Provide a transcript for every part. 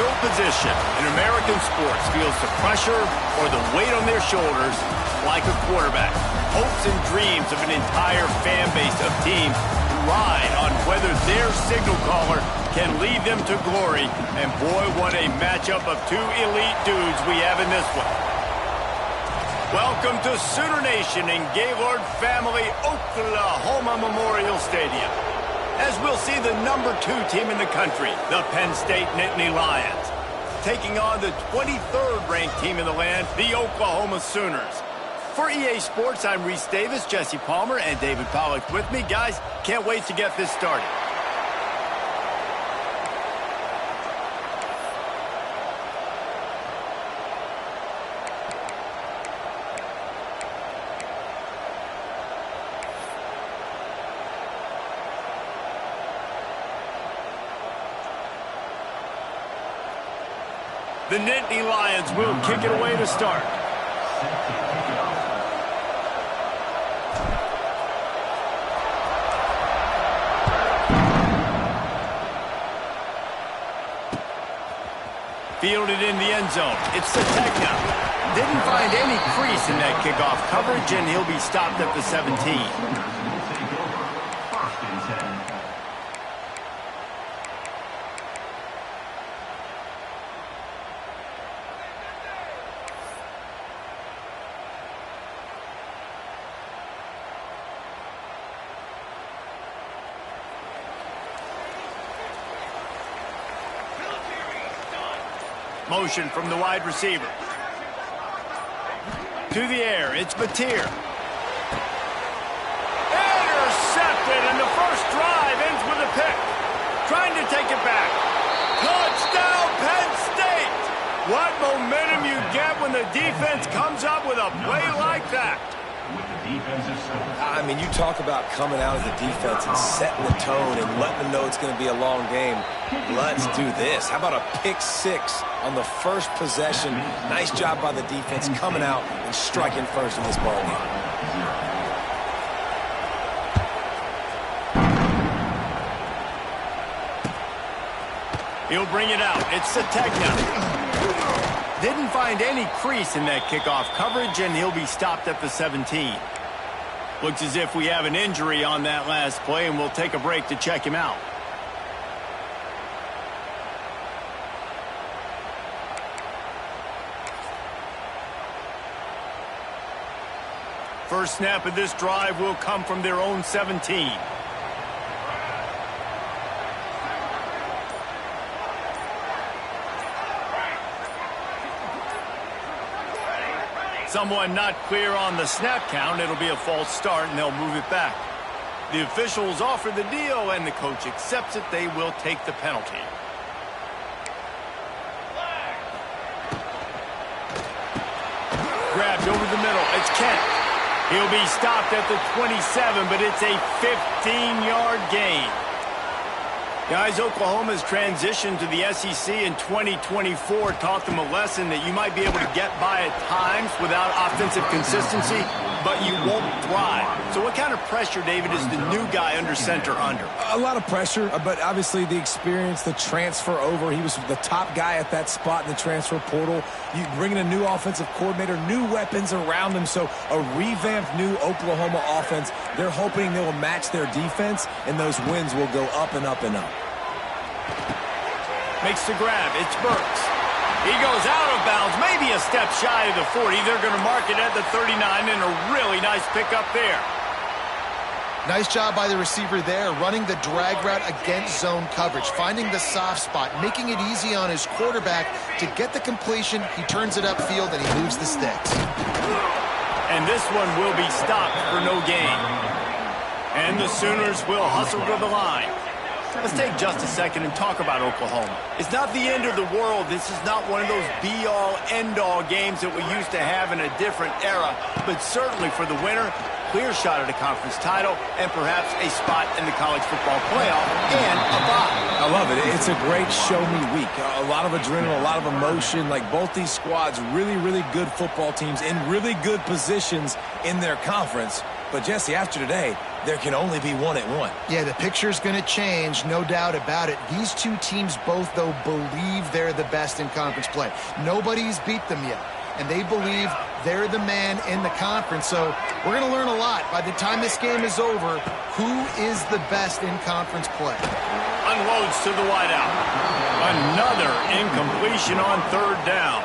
fill position in American sports feels the pressure or the weight on their shoulders like a quarterback. Hopes and dreams of an entire fan base of teams ride on whether their signal caller can lead them to glory. And boy, what a matchup of two elite dudes we have in this one. Welcome to Sooner Nation in Gaylord Family Oklahoma Memorial Stadium, as we'll see the #2 team in the country, the Penn State Nittany Lions, taking on the 23rd ranked team in the land, the Oklahoma Sooners. For EA Sports, I'm Reese Davis, Jesse Palmer, and David Pollack with me. Guys, can't wait to get this started. The Nittany Lions will kick it away to start. Fielded in the end zone. It's Sategna. Didn't find any crease in that kickoff coverage, and he'll be stopped at the 17. Motion from the wide receiver. To the air, it's Batir. Intercepted, and the first drive ends with a pick. Trying to take it back. Touchdown, Penn State! What momentum you get when the defense comes up with a play like that. I mean, you talk about coming out as a defense and setting the tone and letting them know it's going to be a long game. Let's do this. How about a pick six on the first possession? Nice job by the defense coming out and striking first in this ball game. He'll bring it out. It's Sategna. Didn't find any crease in that kickoff coverage, and he'll be stopped at the 17. Looks as if we have an injury on that last play, and we'll take a break to check him out. First snap of this drive will come from their own 17. Someone not clear on the snap count. It'll be a false start, and they'll move it back. The officials offer the deal, and the coach accepts it. They will take the penalty. Grabbed over the middle. It's Kent. He'll be stopped at the 27, but it's a 15-yard gain. Guys, Oklahoma's transition to the SEC in 2024 taught them a lesson that you might be able to get by at times without offensive consistency, but you won't thrive. So what kind of pressure, David, is the new guy under center under? A lot of pressure, but obviously the experience, the transfer over. He was the top guy at that spot in the transfer portal. You bring in a new offensive coordinator, new weapons around him, so a revamped new Oklahoma offense. They're hoping they will match their defense, and those wins will go up and up and up. Makes the grab. It's Burks. He goes out of bounds, maybe a step shy of the 40. They're going to mark it at the 39, and a really nice pickup there. Nice job by the receiver there, running the drag route against zone coverage, finding the soft spot, making it easy on his quarterback to get the completion. He turns it upfield, and he moves the sticks. And this one will be stopped for no gain. And the Sooners will hustle to the line. Let's take just a second and talk about Oklahoma. It's not the end of the world. This is not one of those be-all, end-all games that we used to have in a different era. But certainly for the winner, clear shot at a conference title and perhaps a spot in the college football playoff and a bye. I love it. It's a great show-me week. A lot of adrenaline, a lot of emotion. Like both these squads, really, really good football teams in really good positions in their conference. But, Jesse, after today, there can only be one at one. Yeah, the picture's going to change, no doubt about it. These two teams both, though, believe they're the best in conference play. Nobody's beat them yet, and they believe they're the man in the conference. So we're going to learn a lot. By the time this game is over, who is the best in conference play? Unloads to the wideout. Another incompletion on third down.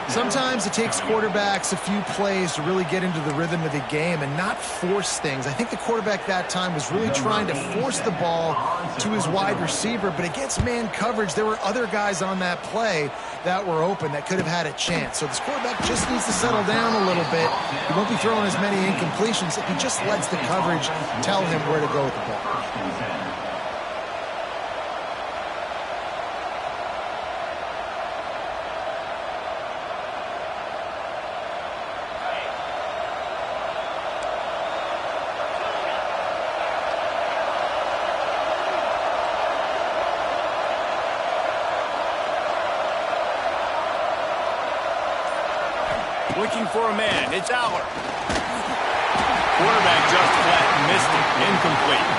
Sometimes it takes quarterbacks a few plays to really get into the rhythm of the game and not force things. I think the quarterback that time was really trying to force the ball to his wide receiver, but against man coverage, there were other guys on that play that were open that could have had a chance. So this quarterback just needs to settle down a little bit. He won't be throwing as many incompletions if he just lets the coverage tell him where to go with the ball. Looking for a man. It's Aller. Quarterback just flat. Missed it. Incomplete.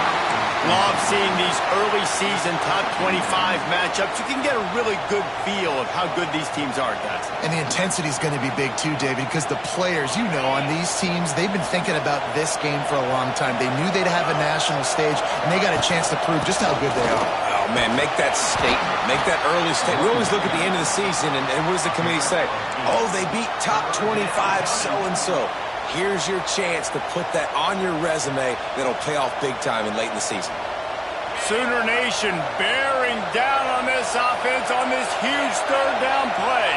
Love seeing these early season top 25 matchups. You can get a really good feel of how good these teams are, guys. And the intensity is going to be big too, David, because the players, you know, on these teams, they've been thinking about this game for a long time. They knew they'd have a national stage, and they got a chance to prove just how good they are. Oh, man, make that statement. Make that early statement. We always look at the end of the season, and what does the committee say? Oh, they beat top 25 so-and-so. Here's your chance to put that on your resume that'll pay off big time and late in the season. Sooner Nation bearing down on this offense on this huge third down play.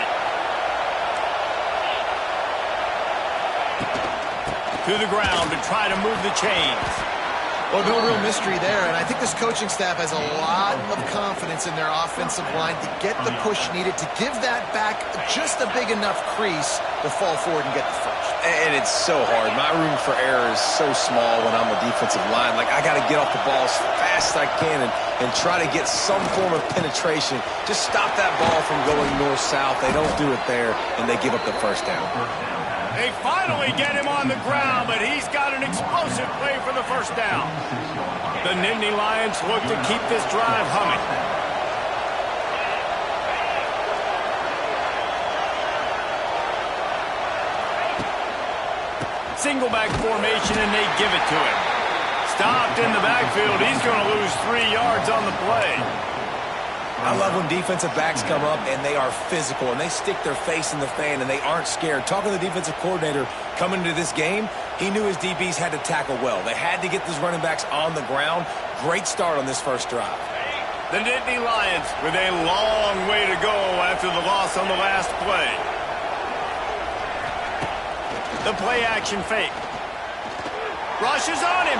To the ground to try to move the chains. Well, no real mystery there, and I think this coaching staff has a lot of confidence in their offensive line to get the push needed to give that back just a big enough crease to fall forward and get the first. And it's so hard. My room for error is so small when I'm a defensive line. Like, I got to get off the ball as fast as I can and try to get some form of penetration. Just stop that ball from going north-south. They don't do it there, and they give up the first down. They finally get him on the ground, but he's got an explosive play for the first down. The Nittany Lions look to keep this drive humming. Single back formation, and they give it to him. Stopped in the backfield. He's going to lose 3 yards on the play. I love when defensive backs come up and they are physical and they stick their face in the fan and they aren't scared. Talking to the defensive coordinator coming into this game, he knew his DBs had to tackle well. They had to get those running backs on the ground. Great start on this first drive. The Nittany Lions with a long way to go after the loss on the last play. The play action fake. Rushes on him.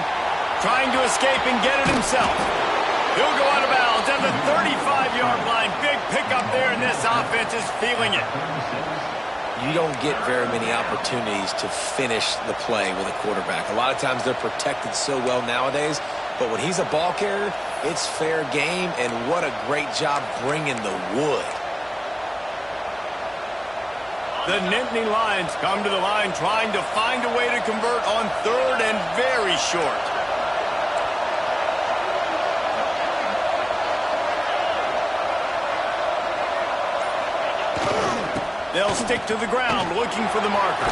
Trying to escape and get it himself. He'll go out of bounds at the 35-yard line. Big pickup there, and this offense is feeling it. You don't get very many opportunities to finish the play with a quarterback. A lot of times they're protected so well nowadays, but when he's a ball carrier, it's fair game, and what a great job bringing the wood. The Nittany Lions come to the line trying to find a way to convert on third and very short. They'll stick to the ground looking for the marker.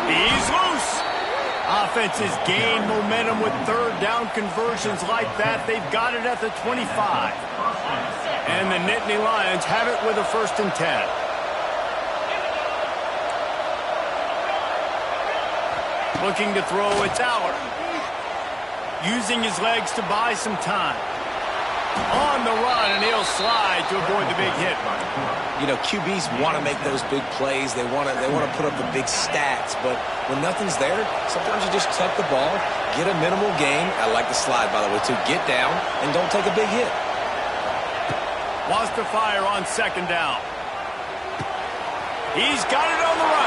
He's loose. Offenses gain momentum with third down conversions like that. They've got it at the 25. And the Nittany Lions have it with a 1st and 10. Looking to throw, it's Aller. Using his legs to buy some time. On the run, and he'll slide to avoid the big hit. You know, QBs want to make those big plays. They want to put up the big stats. But when nothing's there, sometimes you just tuck the ball, get a minimal gain. I like the slide, by the way, too. Get down and don't take a big hit. Wants to fire on 2nd down. He's got it on the run.